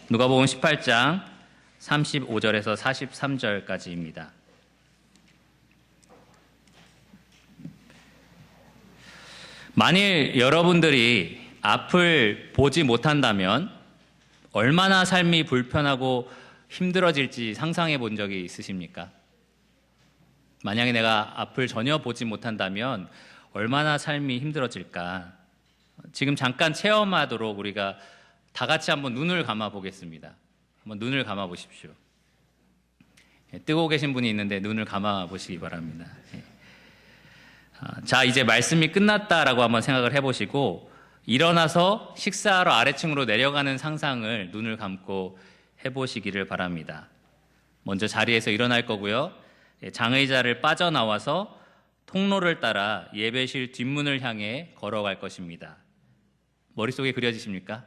누가복음 18장 35절에서 43절까지입니다. 만일 여러분들이 앞을 보지 못한다면 얼마나 삶이 불편하고 힘들어질지 상상해 본 적이 있으십니까? 만약에 내가 앞을 전혀 보지 못한다면 얼마나 삶이 힘들어질까? 지금 잠깐 체험하도록 우리가 다 같이 한번 눈을 감아 보겠습니다. 한번 눈을 감아 보십시오. 뜨고 계신 분이 있는데 눈을 감아 보시기 바랍니다. 자, 이제 말씀이 끝났다라고 한번 생각을 해보시고 일어나서 식사하러 아래층으로 내려가는 상상을 눈을 감고 해보시기를 바랍니다. 먼저 자리에서 일어날 거고요. 장의자를 빠져나와서 통로를 따라 예배실 뒷문을 향해 걸어갈 것입니다. 머릿속에 그려지십니까?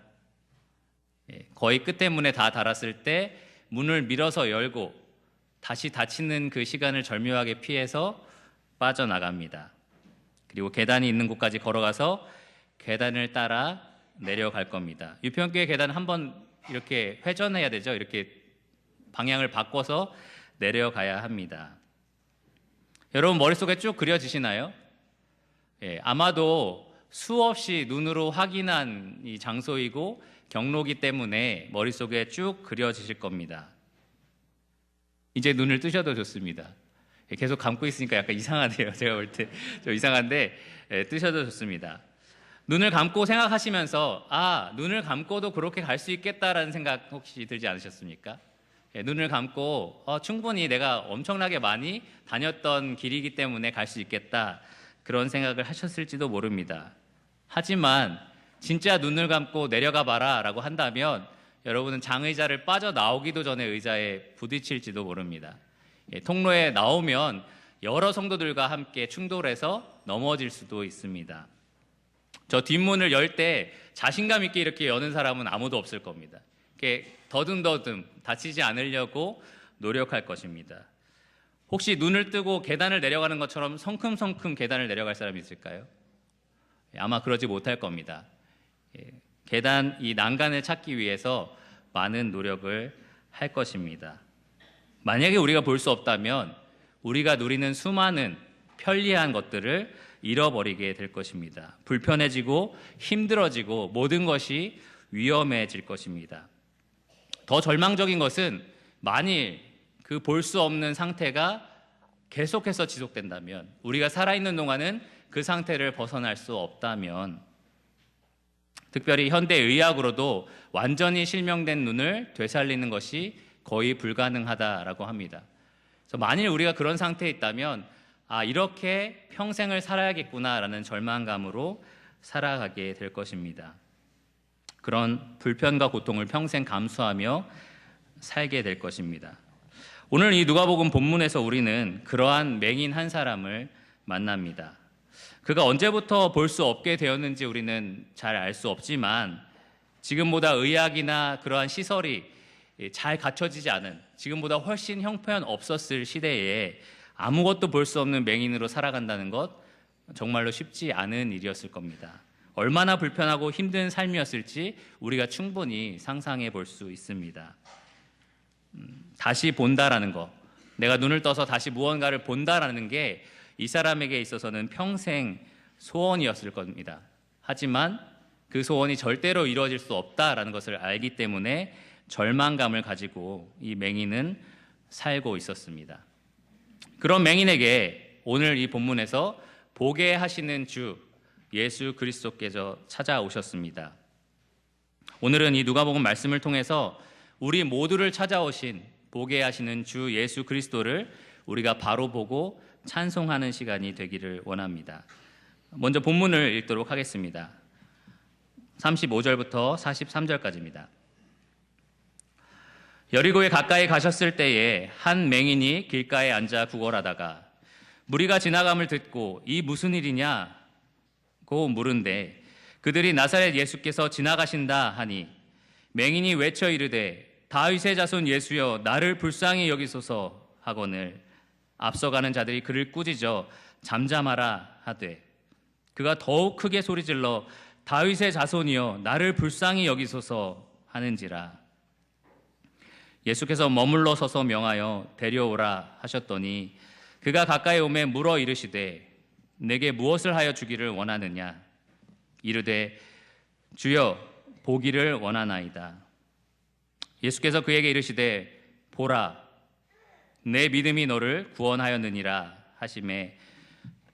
거의 끝에 문에 다 달았을 때 문을 밀어서 열고 다시 닫히는 그 시간을 절묘하게 피해서 빠져나갑니다. 그리고 계단이 있는 곳까지 걸어가서 계단을 따라 내려갈 겁니다. 유평교회 계단 한번 이렇게 회전해야 되죠. 이렇게 방향을 바꿔서 내려가야 합니다. 여러분 머릿속에 쭉 그려지시나요? 아마도 수없이 눈으로 확인한 이 장소이고 경로기 때문에 머릿속에 쭉 그려지실 겁니다. 이제 눈을 뜨셔도 좋습니다. 계속 감고 있으니까 약간 이상하네요. 제가 볼 때 좀 이상한데 뜨셔도 좋습니다. 눈을 감고 생각하시면서 눈을 감고도 그렇게 갈 수 있겠다라는 생각 혹시 들지 않으셨습니까? 눈을 감고 충분히 내가 엄청나게 많이 다녔던 길이기 때문에 갈 수 있겠다 그런 생각을 하셨을지도 모릅니다. 하지만 진짜 눈을 감고 내려가 봐라 라고 한다면 여러분은 장의자를 빠져나오기도 전에 의자에 부딪힐지도 모릅니다. 통로에 나오면 여러 성도들과 함께 충돌해서 넘어질 수도 있습니다. 저 뒷문을 열 때 자신감 있게 이렇게 여는 사람은 아무도 없을 겁니다. 이렇게 더듬더듬 다치지 않으려고 노력할 것입니다. 혹시 눈을 뜨고 계단을 내려가는 것처럼 성큼성큼 계단을 내려갈 사람이 있을까요? 아마 그러지 못할 겁니다. 계단 이 난간을 찾기 위해서 많은 노력을 할 것입니다. 만약에 우리가 볼 수 없다면 우리가 누리는 수많은 편리한 것들을 잃어버리게 될 것입니다. 불편해지고 힘들어지고 모든 것이 위험해질 것입니다. 더 절망적인 것은 만일 그 볼 수 없는 상태가 계속해서 지속된다면 우리가 살아있는 동안은 그 상태를 벗어날 수 없다면 특별히 현대의학으로도 완전히 실명된 눈을 되살리는 것이 거의 불가능하다라고 합니다. 그래서 만일 우리가 그런 상태에 있다면 이렇게 평생을 살아야겠구나라는 절망감으로 살아가게 될 것입니다. 그런 불편과 고통을 평생 감수하며 살게 될 것입니다. 오늘 이 누가복음 본문에서 우리는 그러한 맹인 한 사람을 만납니다. 그가 언제부터 볼 수 없게 되었는지 우리는 잘 알 수 없지만 지금보다 의학이나 그러한 시설이 잘 갖춰지지 않은 지금보다 훨씬 형편 없었을 시대에 아무것도 볼 수 없는 맹인으로 살아간다는 것 정말로 쉽지 않은 일이었을 겁니다. 얼마나 불편하고 힘든 삶이었을지 우리가 충분히 상상해 볼 수 있습니다. 다시 본다라는 것, 내가 눈을 떠서 다시 무언가를 본다라는 게 이 사람에게 있어서는 평생 소원이었을 겁니다. 하지만 그 소원이 절대로 이루어질 수 없다라는 것을 알기 때문에 절망감을 가지고 이 맹인은 살고 있었습니다. 그런 맹인에게 오늘 이 본문에서 보게 하시는 주 예수 그리스도께서 찾아오셨습니다. 오늘은 이 누가복음 말씀을 통해서 우리 모두를 찾아오신 보게 하시는 주 예수 그리스도를 우리가 바로 보고 찬송하는 시간이 되기를 원합니다. 먼저 본문을 읽도록 하겠습니다. 35절부터 43절까지입니다. 여리고에 가까이 가셨을 때에 한 맹인이 길가에 앉아 구걸하다가 무리가 지나감을 듣고 이 무슨 일이냐고 물은데 그들이 나사렛 예수께서 지나가신다 하니 맹인이 외쳐 이르되 다윗의 자손 예수여 나를 불쌍히 여기소서 하거늘 앞서가는 자들이 그를 꾸짖어 잠잠하라 하되 그가 더욱 크게 소리질러 다윗의 자손이여 나를 불쌍히 여기소서 하는지라. 예수께서 머물러 서서 명하여 데려오라 하셨더니 그가 가까이 오매 물어 이르시되 내게 무엇을 하여 주기를 원하느냐? 이르되 주여 보기를 원하나이다. 예수께서 그에게 이르시되 보라 내 믿음이 너를 구원하였느니라 하시매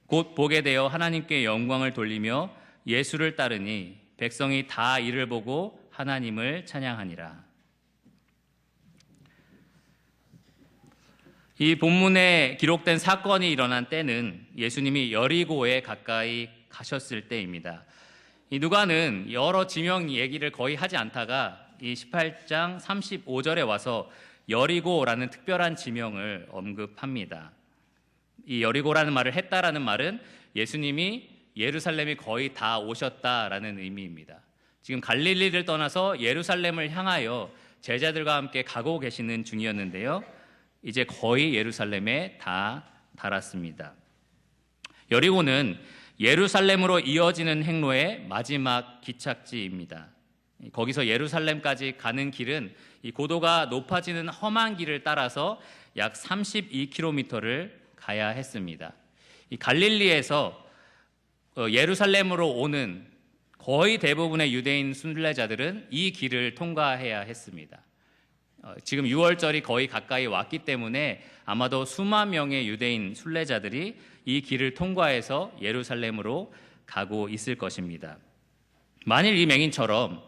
곧 보게 되어 하나님께 영광을 돌리며 예수를 따르니 백성이 다 이를 보고 하나님을 찬양하니라. 이 본문에 기록된 사건이 일어난 때는 예수님이 여리고에 가까이 가셨을 때입니다. 이 누가는 여러 지명 얘기를 거의 하지 않다가 이 18장 35절에 와서 여리고라는 특별한 지명을 언급합니다. 이 여리고라는 말을 했다라는 말은 예수님이 예루살렘이 거의 다 오셨다라는 의미입니다. 지금 갈릴리를 떠나서 예루살렘을 향하여 제자들과 함께 가고 계시는 중이었는데요. 이제 거의 예루살렘에 다 달았습니다. 여리고는 예루살렘으로 이어지는 행로의 마지막 기착지입니다. 거기서 예루살렘까지 가는 길은 이 고도가 높아지는 험한 길을 따라서 약 32km를 가야 했습니다. 이 갈릴리에서 예루살렘으로 오는 거의 대부분의 유대인 순례자들은 이 길을 통과해야 했습니다. 지금 6월절이 거의 가까이 왔기 때문에 아마도 수만 명의 유대인 순례자들이 이 길을 통과해서 예루살렘으로 가고 있을 것입니다. 만일 이 맹인처럼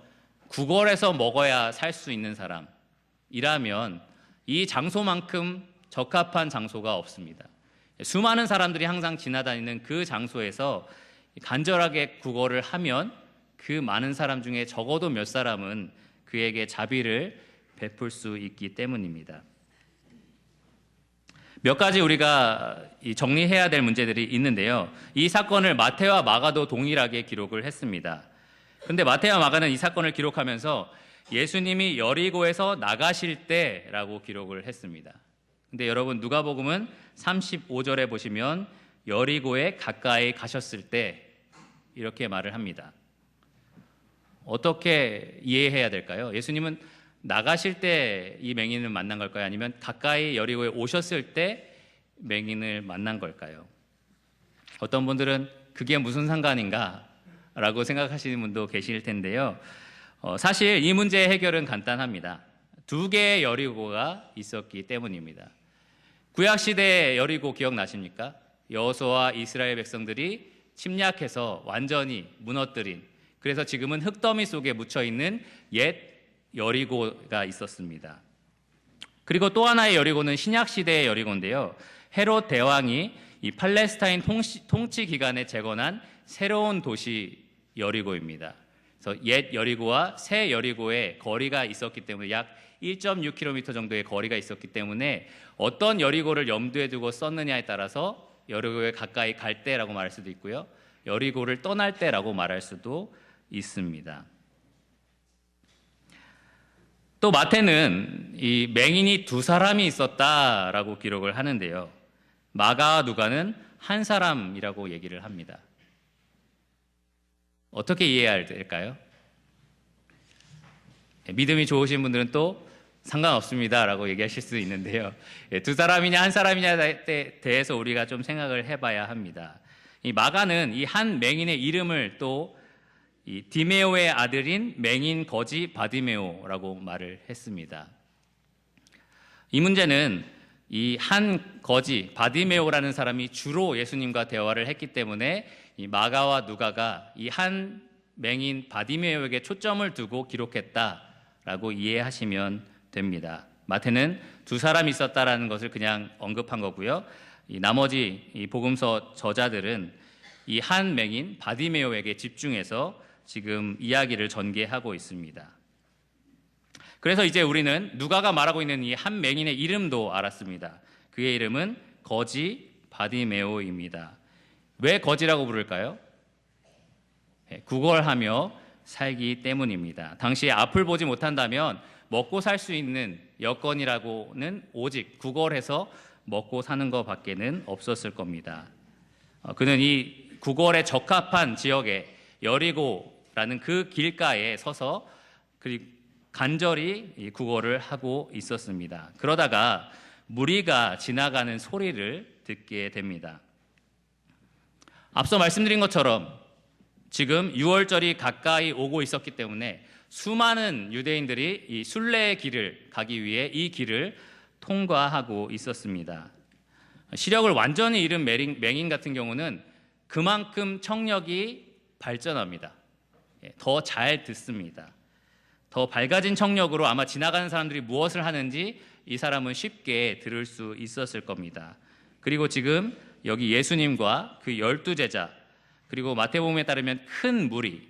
구걸해서 먹어야 살 수 있는 사람이라면 이 장소만큼 적합한 장소가 없습니다. 수많은 사람들이 항상 지나다니는 그 장소에서 간절하게 구걸을 하면 그 많은 사람 중에 적어도 몇 사람은 그에게 자비를 베풀 수 있기 때문입니다. 몇 가지 우리가 정리해야 될 문제들이 있는데요. 이 사건을 마태와 마가도 동일하게 기록을 했습니다. 그런데 마태와 마가는 이 사건을 기록하면서 예수님이 여리고에서 나가실 때라고 기록을 했습니다. 근데 여러분 누가복음은 35절에 보시면 여리고에 가까이 가셨을 때 이렇게 말을 합니다. 어떻게 이해해야 될까요? 예수님은 나가실 때 이 맹인을 만난 걸까요? 아니면 가까이 여리고에 오셨을 때 맹인을 만난 걸까요? 어떤 분들은 그게 무슨 상관인가? 라고 생각하시는 분도 계실 텐데요. 사실 이 문제의 해결은 간단합니다. 두 개의 여리고가 있었기 때문입니다. 구약시대의 여리고 기억나십니까? 여호수아와 이스라엘 백성들이 침략해서 완전히 무너뜨린, 그래서 지금은 흙더미 속에 묻혀있는 옛 여리고가 있었습니다. 그리고 또 하나의 여리고는 신약시대의 여리고인데요. 헤롯 대왕이 이 팔레스타인 통치 기간에 재건한 새로운 도시 여리고입니다. 그래서 옛 여리고와 새 여리고의 거리가 있었기 때문에 약 1.6km 정도의 거리가 있었기 때문에 어떤 여리고를 염두에 두고 썼느냐에 따라서 여리고에 가까이 갈 때라고 말할 수도 있고요. 여리고를 떠날 때라고 말할 수도 있습니다. 또 마태는 이 맹인이 두 사람이 있었다라고 기록을 하는데요. 마가와 누가는 한 사람이라고 얘기를 합니다. 어떻게 이해해야 될까요? 믿음이 좋으신 분들은 또 상관없습니다라고 얘기하실 수 있는데요. 두 사람이냐 한 사람이냐에 대해서 우리가 좀 생각을 해봐야 합니다. 이 마가는 이 한 맹인의 이름을 또 이 디메오의 아들인 맹인 거지 바디메오라고 말을 했습니다. 이 문제는 이 한 거지 바디메오라는 사람이 주로 예수님과 대화를 했기 때문에 이 마가와 누가가 이 한 맹인 바디메오에게 초점을 두고 기록했다라고 이해하시면 됩니다. 마태는 두 사람이 있었다라는 것을 그냥 언급한 거고요. 이 나머지 이 복음서 저자들은 이 한 맹인 바디메오에게 집중해서 지금 이야기를 전개하고 있습니다. 그래서 이제 우리는 누가가 말하고 있는 이 한 맹인의 이름도 알았습니다. 그의 이름은 거지 바디메오입니다. 왜 거지라고 부를까요? 구걸하며 살기 때문입니다. 당시에 앞을 보지 못한다면 먹고 살 수 있는 여건이라고는 오직 구걸해서 먹고 사는 것밖에는 없었을 겁니다. 그는 이 구걸에 적합한 지역에 여리고라는 그 길가에 서서 그리고 간절히 이 구걸을 하고 있었습니다. 그러다가 무리가 지나가는 소리를 듣게 됩니다. 앞서 말씀드린 것처럼 지금 유월절이 가까이 오고 있었기 때문에 수많은 유대인들이 이 순례의 길을 가기 위해 이 길을 통과하고 있었습니다. 시력을 완전히 잃은 맹인 같은 경우는 그만큼 청력이 발전합니다. 더 잘 듣습니다. 더 밝아진 청력으로 아마 지나가는 사람들이 무엇을 하는지 이 사람은 쉽게 들을 수 있었을 겁니다. 그리고 지금 여기 예수님과 그 12제자, 그리고 마태복음에 따르면 큰 무리,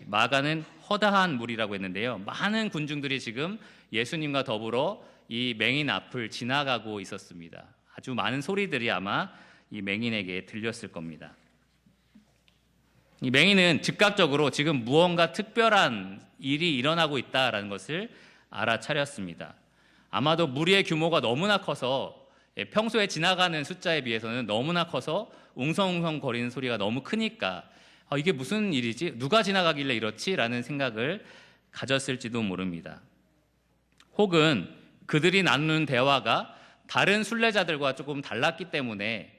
마가는 허다한 무리라고 했는데요. 많은 군중들이 지금 예수님과 더불어 이 맹인 앞을 지나가고 있었습니다. 아주 많은 소리들이 아마 이 맹인에게 들렸을 겁니다. 이 맹인은 즉각적으로 지금 무언가 특별한 일이 일어나고 있다는 것을 알아차렸습니다. 아마도 무리의 규모가 너무나 커서 평소에 지나가는 숫자에 비해서는 너무나 커서 웅성웅성 거리는 소리가 너무 크니까 이게 무슨 일이지? 누가 지나가길래 이렇지? 라는 생각을 가졌을지도 모릅니다. 혹은 그들이 나누는 대화가 다른 순례자들과 조금 달랐기 때문에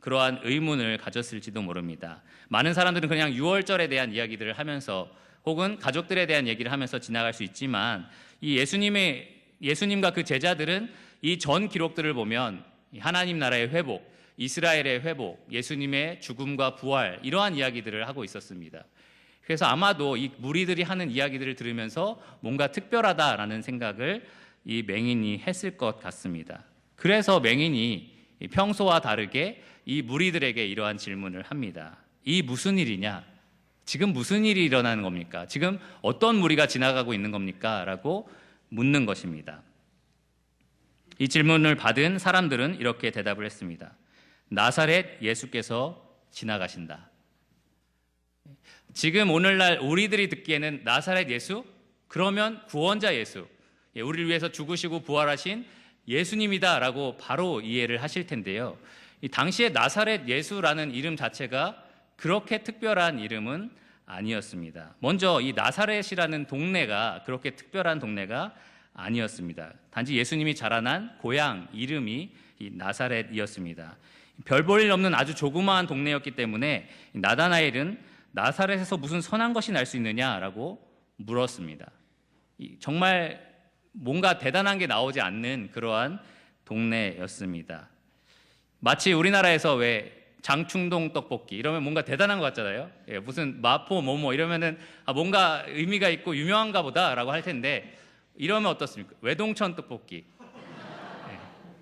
그러한 의문을 가졌을지도 모릅니다. 많은 사람들은 그냥 유월절에 대한 이야기들을 하면서 혹은 가족들에 대한 얘기를 하면서 지나갈 수 있지만 이 예수님과 그 제자들은 이 전 기록들을 보면 하나님 나라의 회복, 이스라엘의 회복, 예수님의 죽음과 부활 이러한 이야기들을 하고 있었습니다. 그래서 아마도 이 무리들이 하는 이야기들을 들으면서 뭔가 특별하다라는 생각을 이 맹인이 했을 것 같습니다. 그래서 맹인이 평소와 다르게 이 무리들에게 이러한 질문을 합니다. 이 무슨 일이냐? 지금 무슨 일이 일어나는 겁니까? 지금 어떤 무리가 지나가고 있는 겁니까? 라고 묻는 것입니다. 이 질문을 받은 사람들은 이렇게 대답을 했습니다. 나사렛 예수께서 지나가신다. 지금 오늘날 우리들이 듣기에는 나사렛 예수? 그러면 구원자 예수, 우리를 위해서 죽으시고 부활하신 예수님이다 라고 바로 이해를 하실 텐데요. 이 당시에 나사렛 예수라는 이름 자체가 그렇게 특별한 이름은 아니었습니다. 먼저 이 나사렛이라는 동네가 그렇게 특별한 동네가 아니었습니다. 단지 예수님이 자라난 고향 이름이 이 나사렛이었습니다. 별 볼 일 없는 아주 조그마한 동네였기 때문에 나다나엘은 나사렛에서 무슨 선한 것이 날 수 있느냐라고 물었습니다. 정말 뭔가 대단한 게 나오지 않는 그러한 동네였습니다. 마치 우리나라에서 왜 장충동 떡볶이 이러면 뭔가 대단한 것 같잖아요. 무슨 마포 뭐뭐 이러면은 뭔가 의미가 있고 유명한가 보다라고 할 텐데 이러면 어떻습니까? 외동천 떡볶이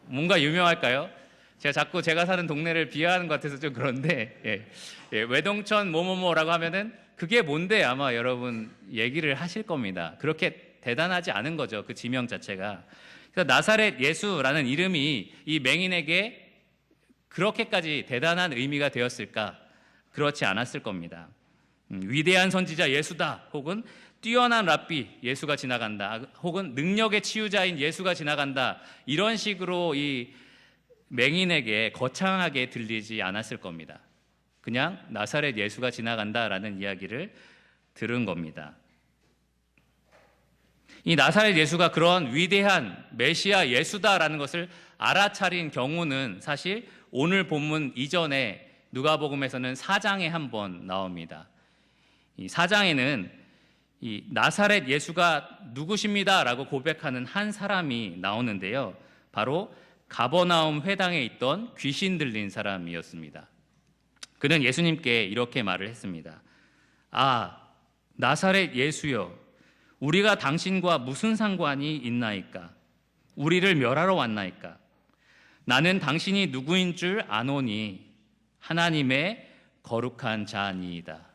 뭔가 유명할까요? 제가 사는 동네를 비하하는 것 같아서 좀 그런데 외동천 뭐뭐뭐라고 하면은 그게 뭔데 아마 여러분 얘기를 하실 겁니다. 그렇게 대단하지 않은 거죠. 그 지명 자체가. 그래서 나사렛 예수라는 이름이 이 맹인에게 그렇게까지 대단한 의미가 되었을까? 그렇지 않았을 겁니다. 위대한 선지자 예수다, 혹은 뛰어난 랍비 예수가 지나간다, 혹은 능력의 치유자인 예수가 지나간다, 이런 식으로 이 맹인에게 거창하게 들리지 않았을 겁니다. 그냥 나사렛 예수가 지나간다라는 이야기를 들은 겁니다. 이 나사렛 예수가 그런 위대한 메시아 예수다라는 것을 알아차린 경우는 사실 오늘 본문 이전에 누가복음에서는 4장에 한 번 나옵니다. 이 4장에는 이 나사렛 예수가 누구십니다라고 고백하는 한 사람이 나오는데요. 바로 가버나움 회당에 있던 귀신 들린 사람이었습니다. 그는 예수님께 이렇게 말을 했습니다. 아, 나사렛 예수여, 우리가 당신과 무슨 상관이 있나이까? 우리를 멸하러 왔나이까? 나는 당신이 누구인 줄 아노니 하나님의 거룩한 자니이다.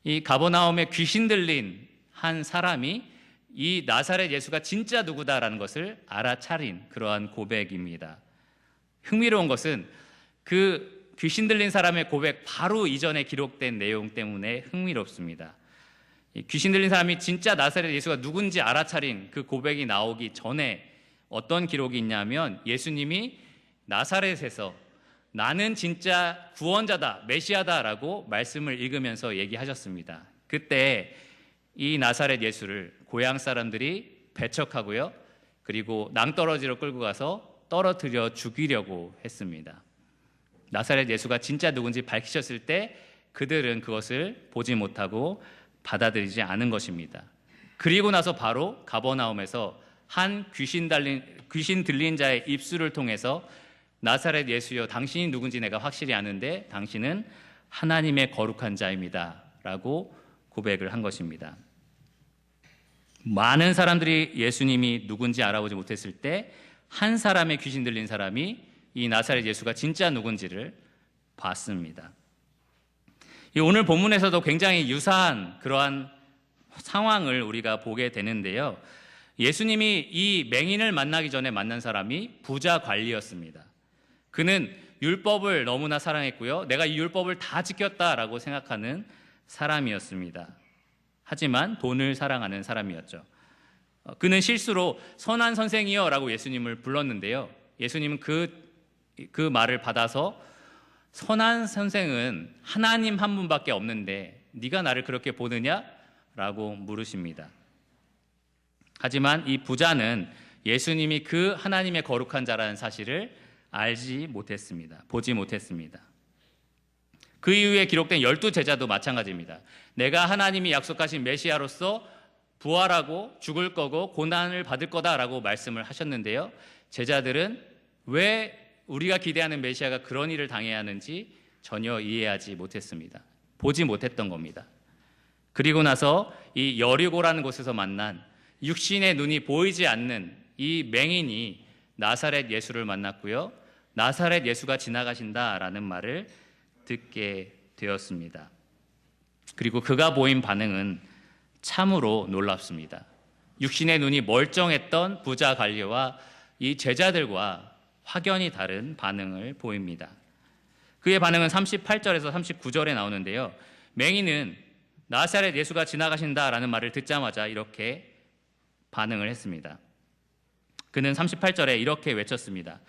이 가버나움에 귀신 들린 한 사람이 이 나사렛 예수가 진짜 누구다라는 것을 알아차린 그러한 고백입니다. 흥미로운 것은 그 귀신 들린 사람의 고백 바로 이전에 기록된 내용 때문에 흥미롭습니다. 귀신 들린 사람이 진짜 나사렛 예수가 누군지 알아차린 그 고백이 나오기 전에 어떤 기록이 있냐면 예수님이 나사렛에서 나는 진짜 구원자다, 메시아다라고 말씀을 읽으면서 얘기하셨습니다. 그때 이 나사렛 예수를 고향 사람들이 배척하고요. 그리고 낭떠러지로 끌고 가서 떨어뜨려 죽이려고 했습니다. 나사렛 예수가 진짜 누군지 밝히셨을 때 그들은 그것을 보지 못하고 받아들이지 않은 것입니다. 그리고 나서 바로 가버나움에서 한 귀신 들린 자의 입술을 통해서 나사렛 예수여, 당신이 누군지 내가 확실히 아는데 당신은 하나님의 거룩한 자입니다 라고 고백을 한 것입니다. 많은 사람들이 예수님이 누군지 알아보지 못했을 때 한 사람의 귀신 들린 사람이 이 나사렛 예수가 진짜 누군지를 봤습니다. 오늘 본문에서도 굉장히 유사한 그러한 상황을 우리가 보게 되는데요. 예수님이 이 맹인을 만나기 전에 만난 사람이 부자 관리였습니다. 그는 율법을 너무나 사랑했고요. 내가 이 율법을 다 지켰다라고 생각하는 사람이었습니다. 하지만 돈을 사랑하는 사람이었죠. 그는 실수로 선한 선생이여 라고 예수님을 불렀는데요. 예수님은 그 말을 받아서 선한 선생은 하나님 한 분밖에 없는데 네가 나를 그렇게 보느냐? 라고 물으십니다. 하지만 이 부자는 예수님이 그 하나님의 거룩한 자라는 사실을 알지 못했습니다. 보지 못했습니다. 그 이후에 기록된 12제자도 마찬가지입니다. 내가 하나님이 약속하신 메시아로서 부활하고 죽을 거고 고난을 받을 거다라고 말씀을 하셨는데요. 제자들은 왜 우리가 기대하는 메시아가 그런 일을 당해야 하는지 전혀 이해하지 못했습니다. 보지 못했던 겁니다. 그리고 나서 이 여리고라는 곳에서 만난 육신의 눈이 보이지 않는 이 맹인이 나사렛 예수를 만났고요. 나사렛 예수가 지나가신다라는 말을 듣게 되었습니다. 그리고 그가 보인 반응은 참으로 놀랍습니다. 육신의 눈이 멀쩡했던 부자 관리와 이 제자들과 확연히 다른 반응을 보입니다. 그의 반응은 38절에서 39절에 나오는데요. 맹인은 나사렛 예수가 지나가신다라는 말을 듣자마자 이렇게 반응을 했습니다. 그는 38절에 이렇게 외쳤습니다.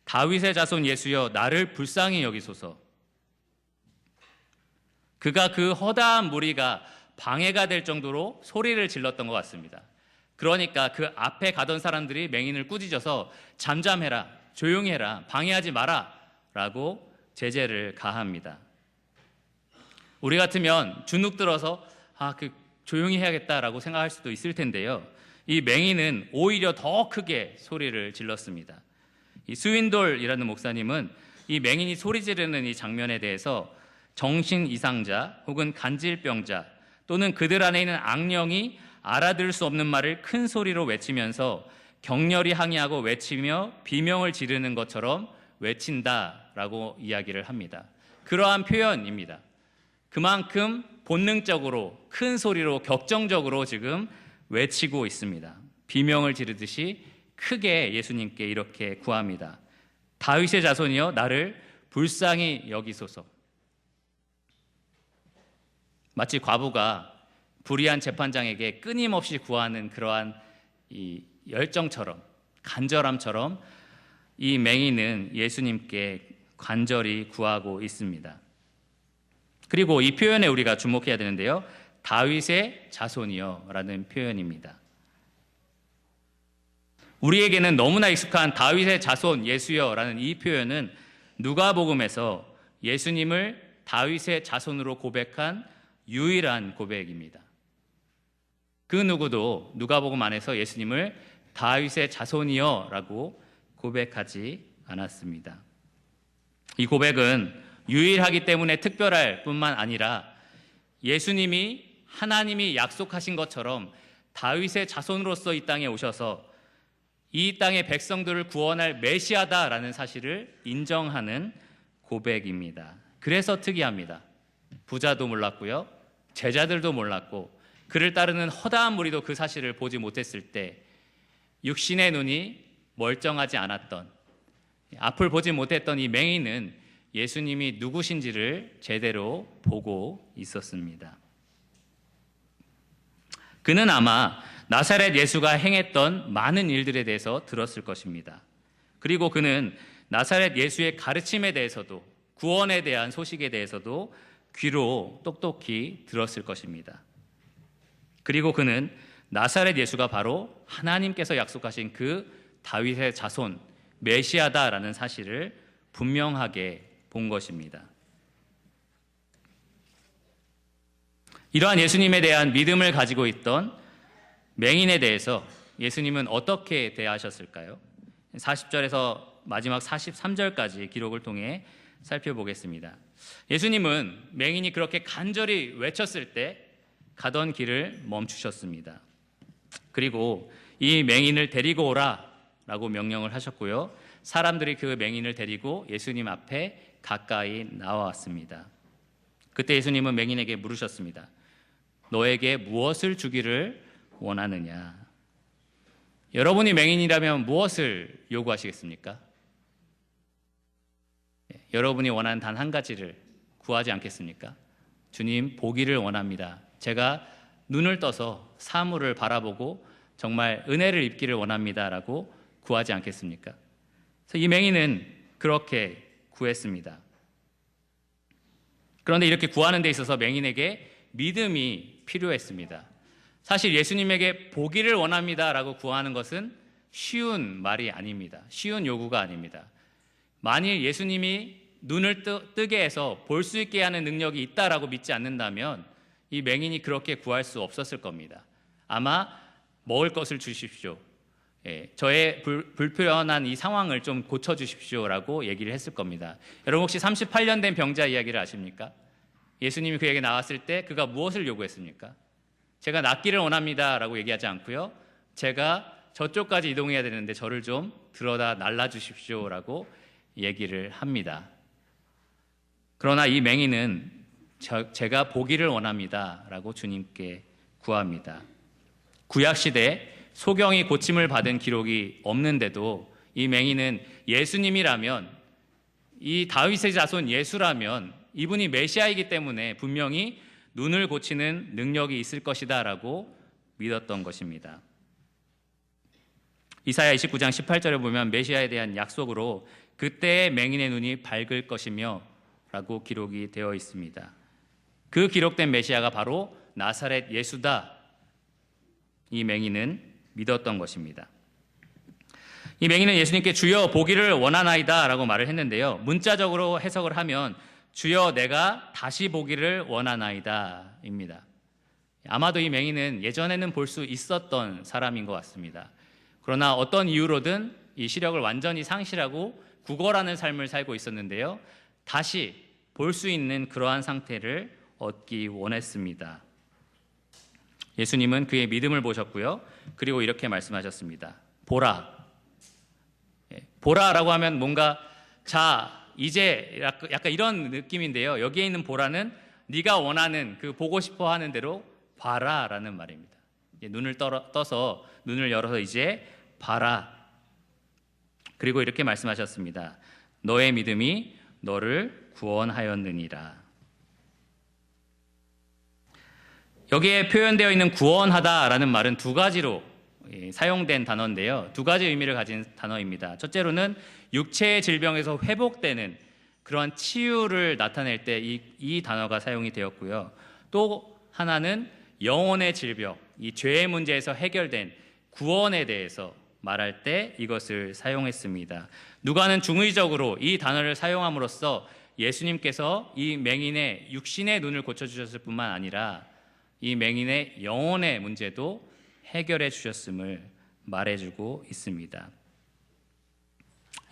다윗의 자손 예수여, 나를 불쌍히 여기소서. 그가 그 허다한 무리가 방해가 될 정도로 소리를 질렀던 것 같습니다. 그러니까 그 앞에 가던 사람들이 맹인을 꾸짖어서 잠잠해라, 조용히 해라, 방해하지 마라 라고 제재를 가합니다. 우리 같으면 주눅 들어서 조용히 해야겠다라고 생각할 수도 있을 텐데요. 이 맹인은 오히려 더 크게 소리를 질렀습니다. 이 스윈돌이라는 목사님은 이 맹인이 소리 지르는 이 장면에 대해서 정신 이상자 혹은 간질병자 또는 그들 안에 있는 악령이 알아들을 수 없는 말을 큰 소리로 외치면서 격렬히 항의하고 외치며 비명을 지르는 것처럼 외친다라고 이야기를 합니다. 그러한 표현입니다. 그만큼 본능적으로 큰 소리로 격정적으로 지금 외치고 있습니다. 비명을 지르듯이 크게 예수님께 이렇게 구합니다. 다윗의 자손이여, 나를 불쌍히 여기소서. 마치 과부가 불의한 재판장에게 끊임없이 구하는 그러한 이 열정처럼, 간절함처럼 이 맹인은 예수님께 간절히 구하고 있습니다. 그리고 이 표현에 우리가 주목해야 되는데요. 다윗의 자손이여 라는 표현입니다. 우리에게는 너무나 익숙한 다윗의 자손 예수여 라는 이 표현은 누가복음에서 예수님을 다윗의 자손으로 고백한 유일한 고백입니다. 그 누구도 누가복음 안에서 예수님을 다윗의 자손이여 라고 고백하지 않았습니다. 이 고백은 유일하기 때문에 특별할 뿐만 아니라 예수님이 하나님이 약속하신 것처럼 다윗의 자손으로서 이 땅에 오셔서 이 땅의 백성들을 구원할 메시아다라는 사실을 인정하는 고백입니다. 그래서 특이합니다. 부자도 몰랐고요. 제자들도 몰랐고 그를 따르는 허다한 무리도 그 사실을 보지 못했을 때 육신의 눈이 멀쩡하지 않았던, 앞을 보지 못했던 이 맹인은 예수님이 누구신지를 제대로 보고 있었습니다. 그는 아마 나사렛 예수가 행했던 많은 일들에 대해서 들었을 것입니다. 그리고 그는 나사렛 예수의 가르침에 대해서도, 구원에 대한 소식에 대해서도 귀로 똑똑히 들었을 것입니다. 그리고 그는 나사렛 예수가 바로 하나님께서 약속하신 그 다윗의 자손 메시아다라는 사실을 분명하게 본 것입니다. 이러한 예수님에 대한 믿음을 가지고 있던 맹인에 대해서 예수님은 어떻게 대하셨을까요? 40절에서 마지막 43절까지 기록을 통해 살펴보겠습니다. 예수님은 맹인이 그렇게 간절히 외쳤을 때 가던 길을 멈추셨습니다. 그리고 이 맹인을 데리고 오라 라고 명령을 하셨고요. 사람들이 그 맹인을 데리고 예수님 앞에 가까이 나와왔습니다. 그때 예수님은 맹인에게 물으셨습니다. 너에게 무엇을 주기를 원하느냐? 여러분이 맹인이라면 무엇을 요구하시겠습니까? 여러분이 원하는 단 한 가지를 구하지 않겠습니까? 주님, 보기를 원합니다. 제가 눈을 떠서 사물을 바라보고 정말 은혜를 입기를 원합니다라고 구하지 않겠습니까? 그래서 이 맹인은 그렇게 구했습니다. 그런데 이렇게 구하는 데 있어서 맹인에게 믿음이 필요했습니다. 사실 예수님에게 보기를 원합니다라고 구하는 것은 쉬운 말이 아닙니다. 쉬운 요구가 아닙니다. 만일 예수님이 눈을 뜨게 해서 볼 수 있게 하는 능력이 있다라고 믿지 않는다면 이 맹인이 그렇게 구할 수 없었을 겁니다. 아마 먹을 것을 주십시오. 저의 불편한 이 상황을 좀 고쳐주십시오라고 얘기를 했을 겁니다. 여러분 혹시 38년 된 병자 이야기를 아십니까? 예수님이 그에게 나왔을 때 그가 무엇을 요구했습니까? 제가 낫기를 원합니다라고 얘기하지 않고요. 제가 저쪽까지 이동해야 되는데 저를 좀 들어다 날라주십시오라고 얘기를 합니다. 그러나 이 맹인은 제가 보기를 원합니다라고 주님께 구합니다. 구약시대 소경이 고침을 받은 기록이 없는데도 이 맹인은 예수님이라면, 이 다윗의 자손 예수라면 이분이 메시아이기 때문에 분명히 눈을 고치는 능력이 있을 것이다 라고 믿었던 것입니다. 이사야 29장 18절에 보면 메시아에 대한 약속으로 그때의 맹인의 눈이 밝을 것이며 라고 기록이 되어 있습니다. 그 기록된 메시아가 바로 나사렛 예수다. 이 맹인은 믿었던 것입니다. 이 맹인은 예수님께 주여 보기를 원하나이다 라고 말을 했는데요. 문자적으로 해석을 하면 주여 내가 다시 보기를 원하나이다 입니다. 아마도 이 맹인은 예전에는 볼 수 있었던 사람인 것 같습니다. 그러나 어떤 이유로든 이 시력을 완전히 상실하고 구걸하는 삶을 살고 있었는데요. 다시 볼 수 있는 그러한 상태를 얻기 원했습니다. 예수님은 그의 믿음을 보셨고요. 그리고 이렇게 말씀하셨습니다. 보라. 보라라고 하면 뭔가 자 이제 약간 이런 느낌인데요. 여기에 있는 보라는 네가 원하는 그 보고 싶어 하는 대로 봐라라는 말입니다. 눈을 떠서 눈을 열어서 이제 봐라. 그리고 이렇게 말씀하셨습니다. 너의 믿음이 너를 구원하였느니라. 여기에 표현되어 있는 구원하다라는 말은 두 가지로 사용된 단어인데요. 두 가지 의미를 가진 단어입니다. 첫째로는 육체의 질병에서 회복되는 그러한 치유를 나타낼 때 이 단어가 사용이 되었고요. 또 하나는 영혼의 질병, 이 죄의 문제에서 해결된 구원에 대해서 말할 때 이것을 사용했습니다. 누가는 중의적으로 이 단어를 사용함으로써 예수님께서 이 맹인의 육신의 눈을 고쳐주셨을 뿐만 아니라 이 맹인의 영혼의 문제도 해결해 주셨음을 말해주고 있습니다.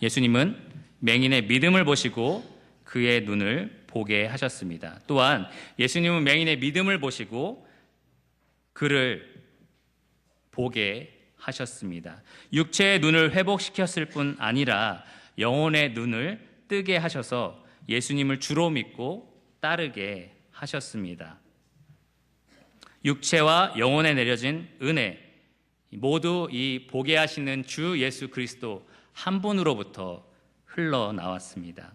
예수님은 맹인의 믿음을 보시고 그의 눈을 보게 하셨습니다. 또한 예수님은 맹인의 믿음을 보시고 그를 보게 하셨습니다. 육체의 눈을 회복시켰을 뿐 아니라 영혼의 눈을 뜨게 하셔서 예수님을 주로 믿고 따르게 하셨습니다. 육체와 영혼에 내려진 은혜, 모두 이 보게 하시는 주 예수 그리스도 한 분으로부터 흘러나왔습니다.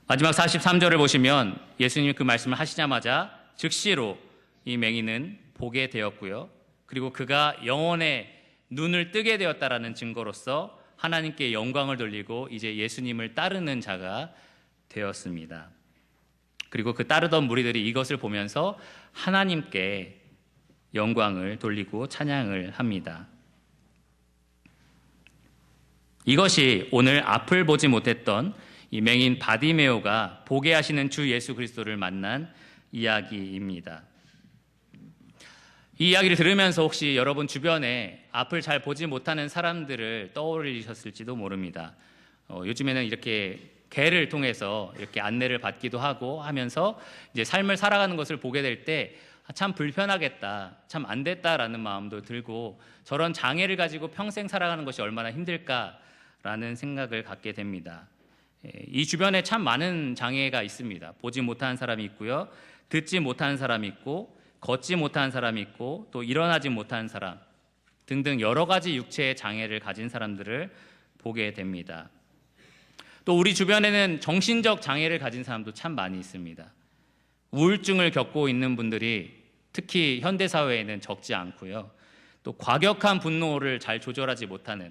마지막 43절을 보시면 예수님이 그 말씀을 하시자마자 즉시로 이 맹인은 보게 되었고요. 그리고 그가 영혼의 눈을 뜨게 되었다라는 증거로서 하나님께 영광을 돌리고 이제 예수님을 따르는 자가 되었습니다. 그리고 그 따르던 무리들이 이것을 보면서 하나님께 영광을 돌리고 찬양을 합니다. 이것이 오늘 앞을 보지 못했던 이 맹인 바디메오가 보게 하시는 주 예수 그리스도를 만난 이야기입니다. 이 이야기를 들으면서 혹시 여러분 주변에 앞을 잘 보지 못하는 사람들을 떠올리셨을지도 모릅니다. 요즘에는 이렇게 개를 통해서 이렇게 안내를 받기도 하고 하면서 이제 삶을 살아가는 것을 보게 될 때 참 불편하겠다, 참 안 됐다라는 마음도 들고 저런 장애를 가지고 평생 살아가는 것이 얼마나 힘들까라는 생각을 갖게 됩니다. 이 주변에 참 많은 장애가 있습니다. 보지 못하는 사람이 있고요, 듣지 못하는 사람이 있고, 걷지 못하는 사람이 있고, 또 일어나지 못하는 사람 등등 여러 가지 육체의 장애를 가진 사람들을 보게 됩니다. 또 우리 주변에는 정신적 장애를 가진 사람도 참 많이 있습니다. 우울증을 겪고 있는 분들이 특히 현대사회에는 적지 않고요. 또 과격한 분노를 잘 조절하지 못하는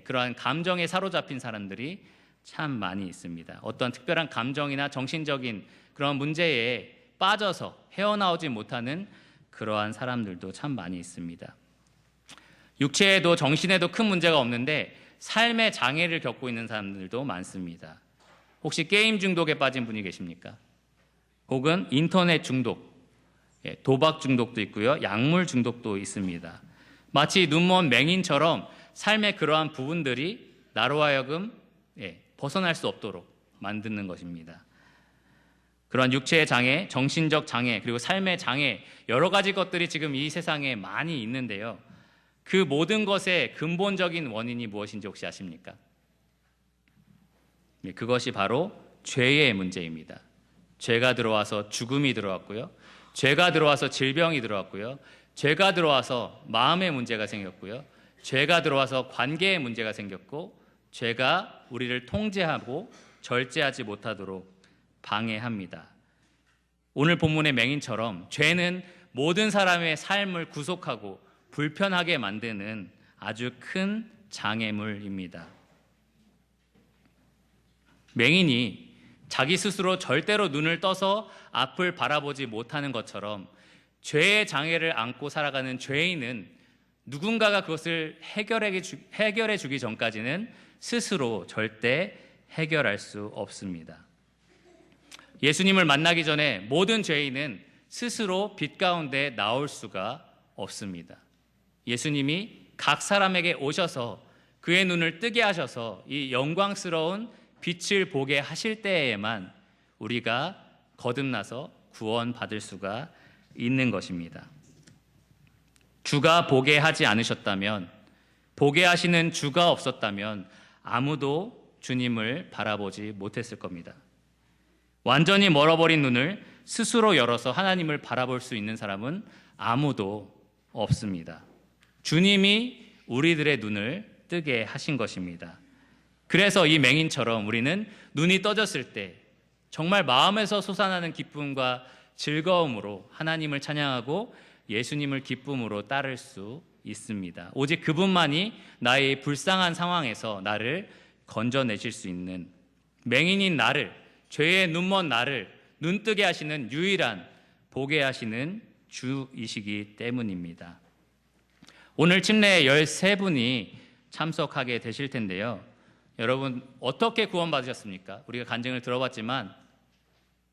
그러한 감정에 사로잡힌 사람들이 참 많이 있습니다. 어떤 특별한 감정이나 정신적인 그런 문제에 빠져서 헤어나오지 못하는 그러한 사람들도 참 많이 있습니다. 육체에도 정신에도 큰 문제가 없는데 삶의 장애를 겪고 있는 사람들도 많습니다. 혹시 게임 중독에 빠진 분이 계십니까? 혹은 인터넷 중독, 도박 중독도 있고요, 약물 중독도 있습니다. 마치 눈먼 맹인처럼 삶의 그러한 부분들이 나로 하여금 벗어날 수 없도록 만드는 것입니다. 그러한 육체의 장애, 정신적 장애, 그리고 삶의 장애, 여러 가지 것들이 지금 이 세상에 많이 있는데요. 그 모든 것의 근본적인 원인이 무엇인지 혹시 아십니까? 그것이 바로 죄의 문제입니다. 죄가 들어와서 죽음이 들어왔고요, 죄가 들어와서 질병이 들어왔고요, 죄가 들어와서 마음의 문제가 생겼고요, 죄가 들어와서 관계의 문제가 생겼고, 죄가 우리를 통제하고 절제하지 못하도록 방해합니다. 오늘 본문의 맹인처럼 죄는 모든 사람의 삶을 구속하고 불편하게 만드는 아주 큰 장애물입니다. 맹인이 자기 스스로 절대로 눈을 떠서 앞을 바라보지 못하는 것처럼 죄의 장애를 안고 살아가는 죄인은 누군가가 그것을 해결해 주기 전까지는 스스로 절대 해결할 수 없습니다. 예수님을 만나기 전에 모든 죄인은 스스로 빛 가운데 나올 수가 없습니다. 예수님이 각 사람에게 오셔서 그의 눈을 뜨게 하셔서 이 영광스러운 빛을 보게 하실 때에만 우리가 거듭나서 구원받을 수가 있는 것입니다. 주가 보게 하지 않으셨다면, 보게 하시는 주가 없었다면 아무도 주님을 바라보지 못했을 겁니다. 완전히 멀어버린 눈을 스스로 열어서 하나님을 바라볼 수 있는 사람은 아무도 없습니다. 주님이 우리들의 눈을 뜨게 하신 것입니다. 그래서 이 맹인처럼 우리는 눈이 떠졌을 때 정말 마음에서 솟아나는 기쁨과 즐거움으로 하나님을 찬양하고 예수님을 기쁨으로 따를 수 있습니다. 오직 그분만이 나의 불쌍한 상황에서 나를 건져내실 수 있는, 맹인인 나를, 죄의 눈먼 나를 눈뜨게 하시는 유일한 보게 하시는 주이시기 때문입니다. 오늘 침례에 13분이 참석하게 되실 텐데요. 여러분 어떻게 구원받으셨습니까? 우리가 간증을 들어봤지만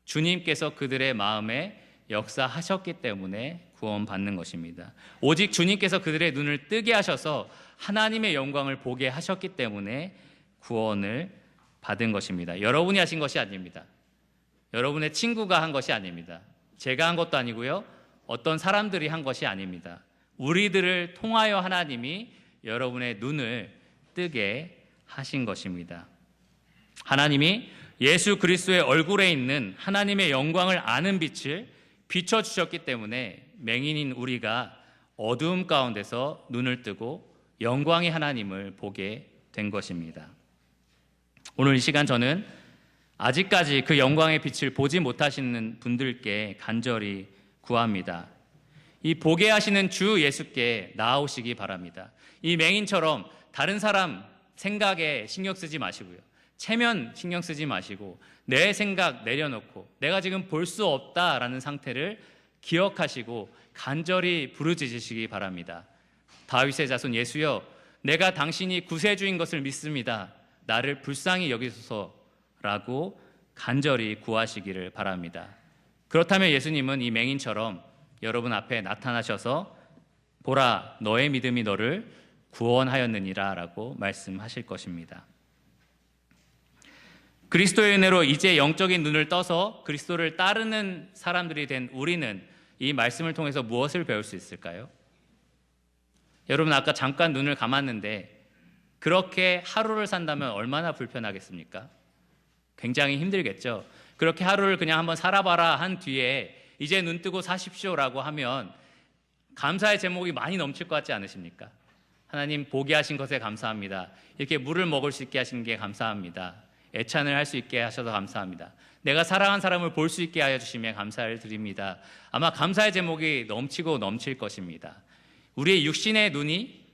주님께서 그들의 마음에 역사하셨기 때문에 구원받는 것입니다. 오직 주님께서 그들의 눈을 뜨게 하셔서 하나님의 영광을 보게 하셨기 때문에 구원을 받은 것입니다. 여러분이 하신 것이 아닙니다. 여러분의 친구가 한 것이 아닙니다. 제가 한 것도 아니고요, 어떤 사람들이 한 것이 아닙니다. 우리들을 통하여 하나님이 여러분의 눈을 뜨게 하신 것입니다. 하나님이 예수 그리스도의 얼굴에 있는 하나님의 영광을 아는 빛을 비춰주셨기 때문에 맹인인 우리가 어두움 가운데서 눈을 뜨고 영광의 하나님을 보게 된 것입니다. 오늘 이 시간 저는 아직까지 그 영광의 빛을 보지 못하시는 분들께 간절히 구합니다. 이 보게 하시는 주 예수께 나아오시기 바랍니다. 이 맹인처럼 다른 사람 생각에 신경 쓰지 마시고요, 체면 신경 쓰지 마시고 내 생각 내려놓고 내가 지금 볼 수 없다라는 상태를 기억하시고 간절히 부르짖으시기 바랍니다. 다윗의 자손 예수여, 내가 당신이 구세주인 것을 믿습니다. 나를 불쌍히 여기소서라고 간절히 구하시기를 바랍니다. 그렇다면 예수님은 이 맹인처럼 여러분 앞에 나타나셔서 보라, 너의 믿음이 너를 구원하였느니라 라고 말씀하실 것입니다. 그리스도의 은혜로 이제 영적인 눈을 떠서 그리스도를 따르는 사람들이 된 우리는 이 말씀을 통해서 무엇을 배울 수 있을까요? 여러분, 아까 잠깐 눈을 감았는데 그렇게 하루를 산다면 얼마나 불편하겠습니까? 굉장히 힘들겠죠. 그렇게 하루를 그냥 한번 살아봐라 한 뒤에 이제 눈 뜨고 사십시오라고 하면 감사의 제목이 많이 넘칠 것 같지 않으십니까? 하나님, 보게 하신 것에 감사합니다. 이렇게 물을 먹을 수 있게 하신 게 감사합니다. 애찬을 할 수 있게 하셔서 감사합니다. 내가 사랑한 사람을 볼 수 있게 하여 주시며 감사를 드립니다. 아마 감사의 제목이 넘치고 넘칠 것입니다. 우리의 육신의 눈이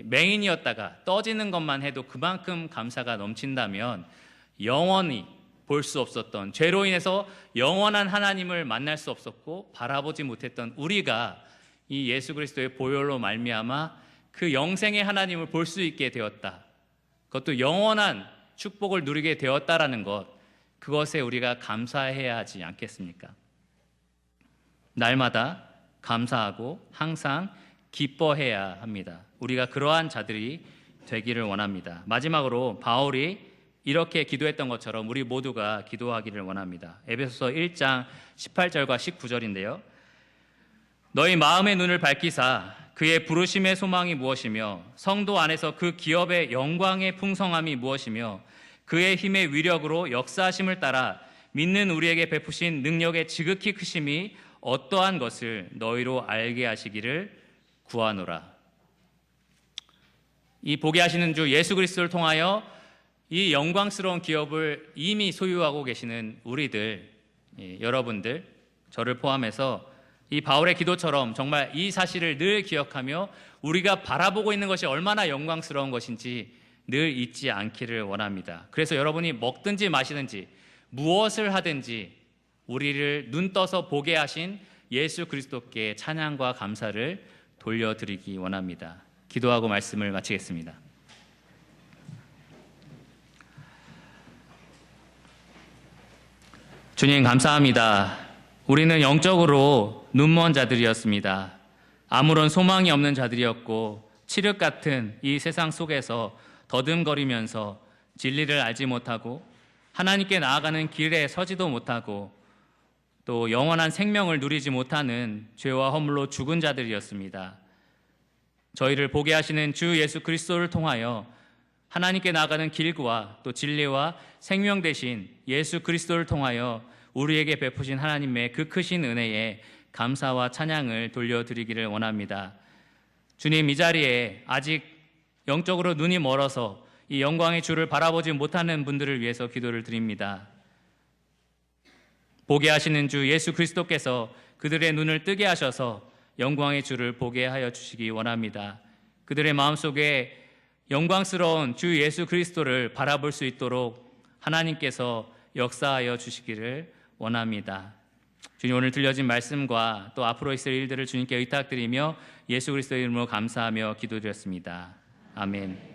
맹인이었다가 떠지는 것만 해도 그만큼 감사가 넘친다면 영원히 볼 수 없었던, 죄로 인해서 영원한 하나님을 만날 수 없었고 바라보지 못했던 우리가 이 예수 그리스도의 보혈로 말미암아 그 영생의 하나님을 볼 수 있게 되었다. 그것도 영원한 축복을 누리게 되었다라는 것, 그것에 우리가 감사해야 하지 않겠습니까? 날마다 감사하고 항상 기뻐해야 합니다. 우리가 그러한 자들이 되기를 원합니다. 마지막으로 바울이 이렇게 기도했던 것처럼 우리 모두가 기도하기를 원합니다. 에베소서 1장 18절과 19절인데요. 너희 마음의 눈을 밝히사 그의 부르심의 소망이 무엇이며 성도 안에서 그 기업의 영광의 풍성함이 무엇이며 그의 힘의 위력으로 역사하심을 따라 믿는 우리에게 베푸신 능력의 지극히 크심이 어떠한 것을 너희로 알게 하시기를 구하노라. 이 보게 하시는 주 예수 그리스도를 통하여 이 영광스러운 기업을 이미 소유하고 계시는 우리들, 여러분들, 저를 포함해서 이 바울의 기도처럼 정말 이 사실을 늘 기억하며 우리가 바라보고 있는 것이 얼마나 영광스러운 것인지 늘 잊지 않기를 원합니다. 그래서 여러분이 먹든지 마시든지 무엇을 하든지 우리를 눈 떠서 보게 하신 예수 그리스도께 찬양과 감사를 돌려드리기 원합니다. 기도하고 말씀을 마치겠습니다. 주님, 감사합니다. 우리는 영적으로 눈먼 자들이었습니다. 아무런 소망이 없는 자들이었고 칠흑 같은 이 세상 속에서 더듬거리면서 진리를 알지 못하고 하나님께 나아가는 길에 서지도 못하고 또 영원한 생명을 누리지 못하는 죄와 허물로 죽은 자들이었습니다. 저희를 보게 하시는 주 예수 그리스도를 통하여 하나님께 나아가는 길과 또 진리와 생명 되신 예수 그리스도를 통하여 우리에게 베푸신 하나님의 그 크신 은혜에 감사와 찬양을 돌려드리기를 원합니다. 주님, 이 자리에 아직 영적으로 눈이 멀어서 이 영광의 주를 바라보지 못하는 분들을 위해서 기도를 드립니다. 보게 하시는 주 예수 그리스도께서 그들의 눈을 뜨게 하셔서 영광의 주를 보게 하여 주시기 원합니다. 그들의 마음속에 영광스러운 주 예수 그리스도를 바라볼 수 있도록 하나님께서 역사하여 주시기를 원합니다. 주님, 오늘 들려진 말씀과 또 앞으로 있을 일들을 주님께 의탁드리며 예수 그리스도의 이름으로 감사하며 기도드렸습니다. 아멘.